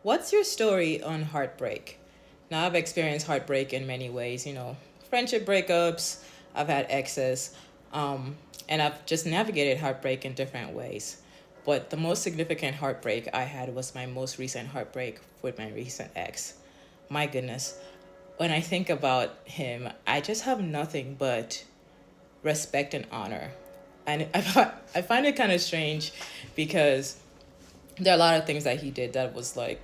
What's your story on heartbreak? Now, I've experienced heartbreak in many ways, friendship breakups, I've had exes, and I've just navigated heartbreak in different ways. But the most significant heartbreak I had was my most recent heartbreak with my recent ex. My goodness. When I think about him, I just have nothing but respect and honor. And I find it kind of strange because there are a lot of things that he did that was like,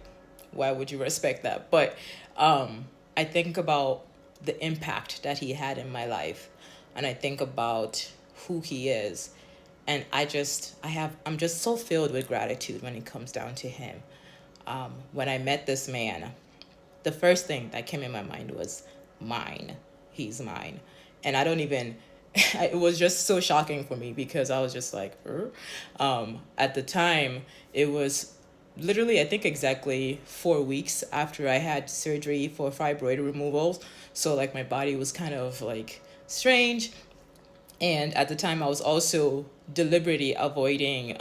why would you respect that? But I think about the impact that he had in my life, and I think about who he is, and I'm just so filled with gratitude when it comes down to him. When I met this man, the first thing that came in my mind was mine. He's mine. And I don't even, it was just so shocking for me because I was just like, at the time, it was literally, I think exactly 4 weeks after I had surgery for fibroid removals. So, like, my body was kind of like strange. And at the time, I was also deliberately avoiding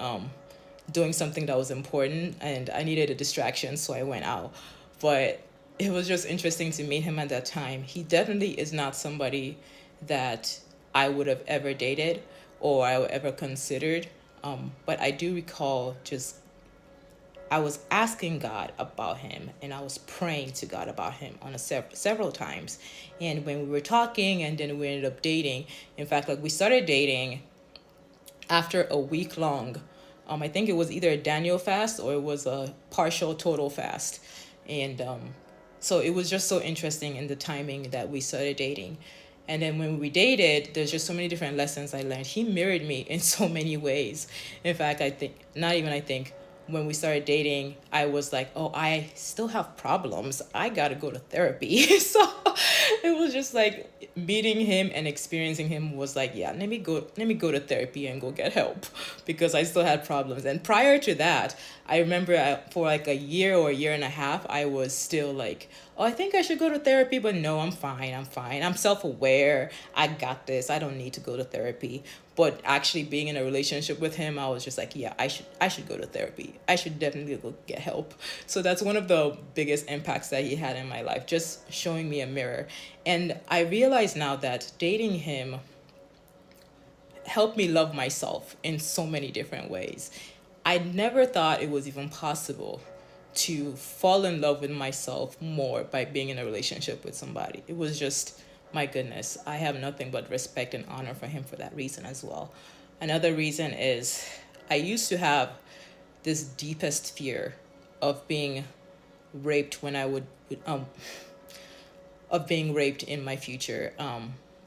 doing something that was important, and I needed a distraction, so I went out. But it was just interesting to meet him at that time. He definitely is not somebody that I would have ever dated or I would ever considered. But I do recall just I was asking God about him and I was praying to God about him on several times. And when we were talking and then we ended up dating, in fact, like we started dating after a week long. I think it was either a Daniel fast or it was a partial total fast. And so it was just so interesting in the timing that we started dating. And then when we dated, there's just so many different lessons I learned. He mirrored me in so many ways. In fact, I think, not even I think, when we started dating, I was like, oh, I still have problems. I got to go to therapy. So it was just like meeting him and experiencing him was like, yeah, let me go to therapy and go get help because I still had problems. And prior to that, I remember for like a year or a year and a half, I was still like, oh, I think I should go to therapy, but no, I'm fine. I'm fine. I'm self-aware. I got this. I don't need to go to therapy. But actually being in a relationship with him, I was just like, yeah, I should go to therapy. I should definitely go get help. So that's one of the biggest impacts that he had in my life, just showing me a mirror. And I realize now that dating him helped me love myself in so many different ways. I never thought it was even possible to fall in love with myself more by being in a relationship with somebody. It was just, my goodness, I have nothing but respect and honor for him for that reason as well. Another reason is I used to have this deepest fear of being raped when I would um of being raped in my future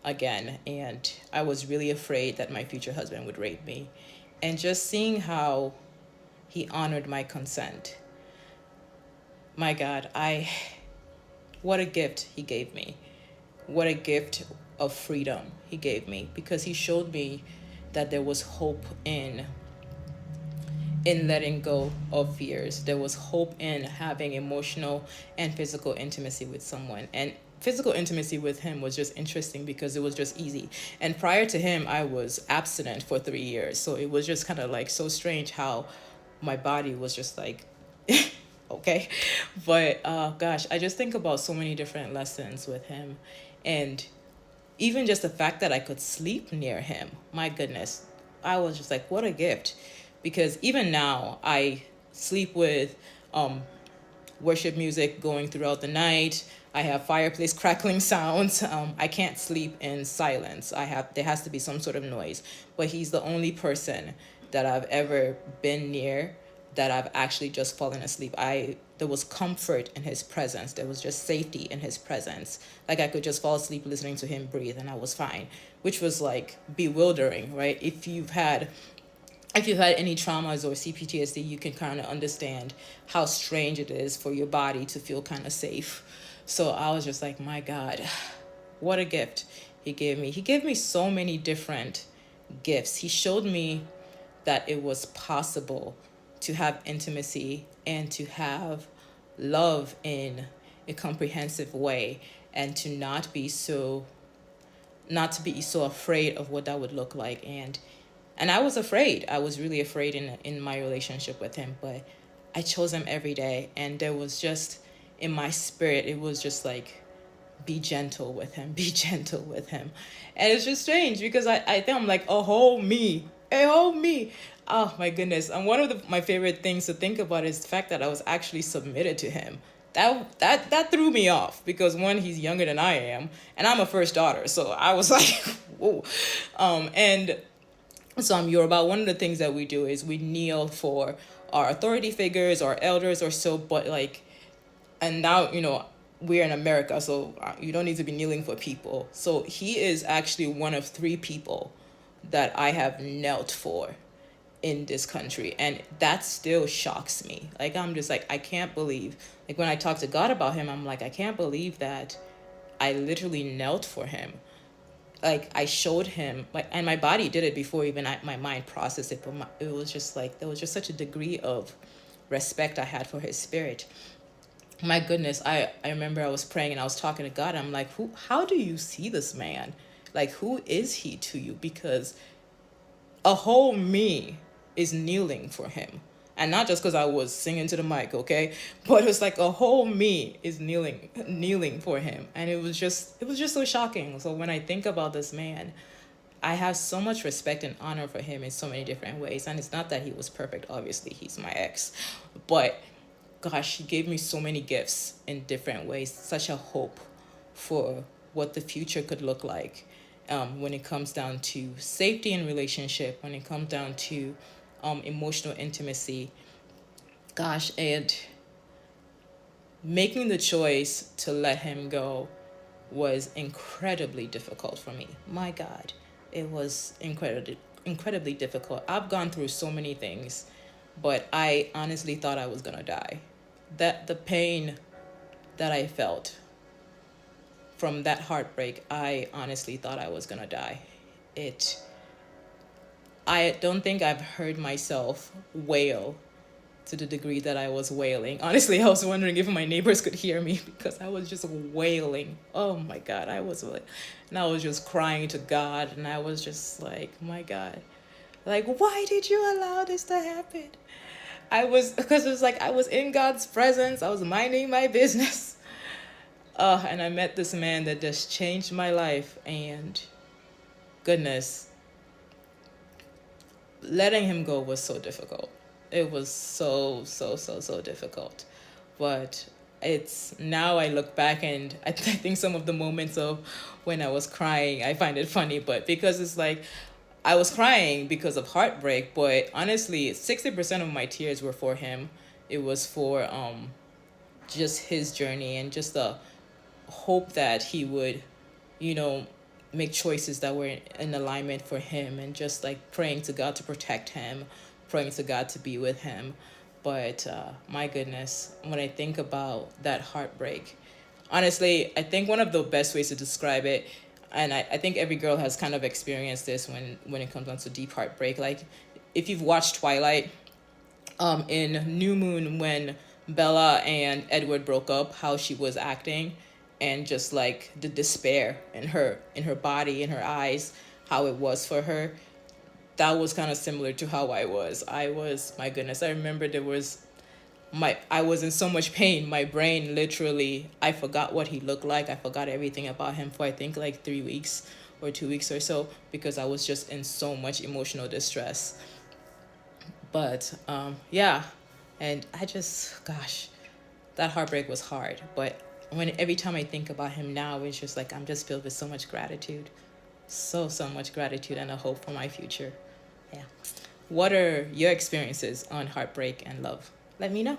again, and I was really afraid that my future husband would rape me. And just seeing how he honored my consent, my God, I what a gift he gave me. What a gift of freedom he gave me because he showed me that there was hope in letting go of fears. There was hope in having emotional and physical intimacy with someone. And physical intimacy with him was just interesting because it was just easy. And prior to him, I was abstinent for 3 years. So it was just kind of like so strange how my body was just like, okay. But gosh, I just think about so many different lessons with him. And even just the fact that I could sleep near him, my goodness, I was just like, what a gift. Because even now, I sleep with worship music going throughout the night. I have fireplace crackling sounds. I can't sleep in silence. There has to be some sort of noise. But he's the only person that I've ever been near that I've actually just fallen asleep. There was comfort in his presence. There was just safety in his presence. Like I could just fall asleep listening to him breathe and I was fine, which was like bewildering, right? If you've had any traumas or CPTSD, you can kind of understand how strange it is for your body to feel kind of safe. So I was just like, my God, what a gift he gave me. He gave me so many different gifts. He showed me that it was possible to have intimacy and to have love in a comprehensive way and to not to be so afraid of what that would look like. And I was afraid. I was really afraid in my relationship with him, but I chose him every day, and there was just in my spirit, it was just like, be gentle with him, be gentle with him. And it's just strange because I think I'm like, a whole me, a whole me. Oh my goodness. And one of my favorite things to think about is the fact that I was actually submitted to him. That threw me off because one, he's younger than I am, and I'm a first daughter, so I was like, whoa. And so I'm Yoruba. One of the things that we do is we kneel for our authority figures, our elders, or so. But like, and now we're in America, so you don't need to be kneeling for people. So he is actually one of three people that I have knelt for in this country, and that still shocks me. Like, I'm just like, I can't believe, like, when I talk to God about him, I'm like, I can't believe that I literally knelt for him. Like, I showed him, like, and my body did it before even my mind processed it, but it was just like, there was just such a degree of respect I had for his spirit. My goodness, I remember I was praying and I was talking to God. I'm like, how do you see this man? Like, who is he to you? Because a whole me is kneeling for him. And not just because I was singing to the mic, okay? But it's like a whole me is kneeling for him. And it was just so shocking. So when I think about this man, I have so much respect and honor for him in so many different ways. And it's not that he was perfect, obviously, he's my ex. But gosh, he gave me so many gifts in different ways, such a hope for what the future could look like, when it comes down to safety in relationship, when it comes down to emotional intimacy. Gosh, and making the choice to let him go was incredibly difficult for me. My God, it was incredibly difficult. I've gone through so many things, but I honestly thought I was gonna die. That the pain that I felt from that heartbreak, I honestly thought I was gonna die. It I don't think I've heard myself wail to the degree that I was wailing. Honestly, I was wondering if my neighbors could hear me because I was just wailing. Oh my God, and I was just crying to God, and I was just like, my God, like, why did you allow this to happen? Because it was like I was in God's presence, I was minding my business. And I met this man that just changed my life, and goodness, letting him go was so difficult. It was so, so, so, so difficult. But it's now I look back and I think some of the moments of when I was crying, I find it funny, but because it's like I was crying because of heartbreak, but honestly, 60% of my tears were for him. It was for just his journey and just the hope that he would, you know, make choices that were in alignment for him, and just like praying to God to protect him, praying to God to be with him. But my goodness, when I think about that heartbreak, honestly, I think one of the best ways to describe it, and I think every girl has kind of experienced this when it comes down to deep heartbreak. Like, if you've watched Twilight, in New Moon, when Bella and Edward broke up, how she was acting, and just like the despair in her body, in her eyes, how it was for her. That was kind of similar to how I was, my goodness, I remember I was in so much pain. My brain literally, I forgot what he looked like. I forgot everything about him for I think like 3 weeks or 2 weeks or so, because I was just in so much emotional distress. But yeah, and I just, gosh, that heartbreak was hard. But every time I think about him now, it's just like I'm just filled with so much gratitude, so much gratitude, and a hope for my future. Yeah. What are your experiences on heartbreak and love? Let me know.